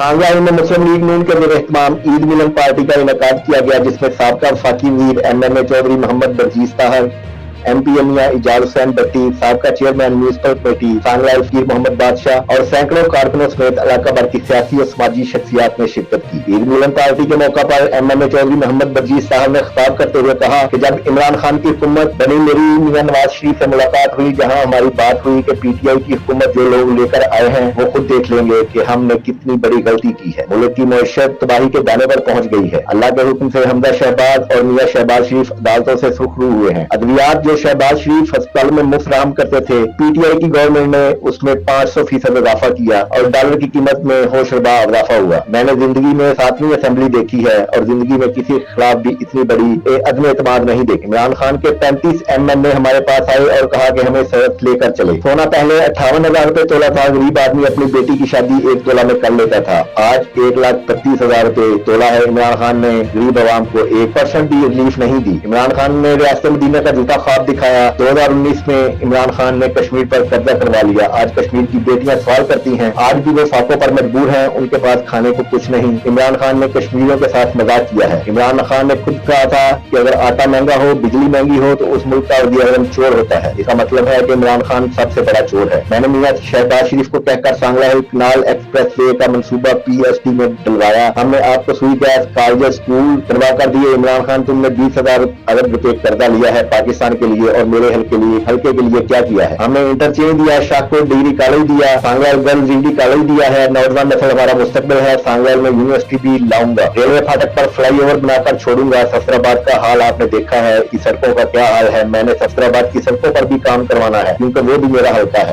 सांगवाई में मुस्लिम लीग नून के ज़ेर-ए-एहतमाम ईद मिलन पार्टी का इनेकाद किया गया, जिसमें साबका वफाकी वज़ीर एमएमए चौधरी मोहम्मद बर्जीस ताहर, एमपी एमिया इजाज हुसैन भट्टी, साबका चेयरमैन म्यूनिसिपल कमेटी सांगलाई फकीर मोहम्मद बादशाह और सैकड़ों कारकुनों समेत इलाका भर की सियासी और समाजी शख्सियात ने शिरकत की। ईद मिलन पार्टी के मौका पर एमएमए चौधरी मोहम्मद बर्जीस साहब ने खिताब करते हुए कहा कि जब इमरान खान की हुकूमत बनी, मेरी मियां नवाज शरीफ से मुलाकात हुई, जहां हमारी बात हुई कि पीटीआई की हुकूमत जो लोग लेकर आए हैं वो खुद देख लेंगे कि हमने कितनी बड़ी गलती की है। मुल्क की मईशत तबाही के दाने पर पहुंच गई है। अल्लाह के हुक्म से हमजा शहबाज और मियां शहबाज शरीफ अदालतों से सुखरू हुए हैं। अदवियात जो शहबाज शरीफ अस्पताल में मुफ्त फराहम करते थे, पीटीआई की गवर्नमेंट ने उसमें 500% इजाफा किया और डॉलर की कीमत में होशरबा इजाफा हुआ। मैंने जिंदगी में 7वीं असेंबली देखी है और जिंदगी में किसी के खिलाफ भी इतनी बड़ी अदम एतमाद नहीं देखी। इमरान खान के 35 एमएनए हमारे पास आए और कहा कि हमें शर्त लेकर चले। सोना पहले 58,000 रुपए तोला था। गरीब आदमी अपनी बेटी की शादी 1 तोला में कर लेता था। आज 1,35,000 रुपए तोला है। इमरान खान ने गरीब आवाम को 1% भी रिलीफ नहीं दी। इमरान खान ने रियासत मदीना का झूठा ख्वाब दिखाया। 2019 में इमरान खान ने कश्मीर पर कब्जा करवा लिया। आज कश्मीर की बेटियां सवाल करती हैं, आज भी वो फाकों पर मजबूर हैं, उनके पास खाने को कुछ नहीं। इमरान खान ने कश्मीरियों के साथ मजाक किया है। इमरान खान ने खुद कहा था कि अगर आटा महंगा हो, बिजली महंगी हो तो उस मुल्क का वज़ीर-ए-आज़म चोर होता है। इसका मतलब है कि इमरान खान सबसे बड़ा चोर है। मैंने मियां शहबाज शरीफ को कहकर सांगलाई कनाल एक्सप्रेस वे का मंसूबा पीएसटी में डलवाया। हमने आपको सुई गैस, कॉलेज, स्कूल करवा कर दिए। इमरान खान, तुमने 20,000 अरब रुपए कर्जा लिया है पाकिस्तान के लिए और मेरे हल्के के लिए क्या किया है? हमने इंटरचेंज दिया, शाहकोट डिग्री कॉलेज दिया, सांगवाल गर्ल्स डिग्री कॉलेज दिया है। नौजवान नस्ल हमारा मुस्तकबिल है। सांगवाल में यूनिवर्सिटी भी लाऊंगा। रेलवे फाटक पर फ्लाईओवर बनाकर छोड़ूंगा। सफदराबाद का हाल आपने देखा है कि सड़कों का क्या हाल है। मैंने सफदराबाद की सड़कों पर भी काम करवाना है, क्योंकि वो भी मेरा हल्का है।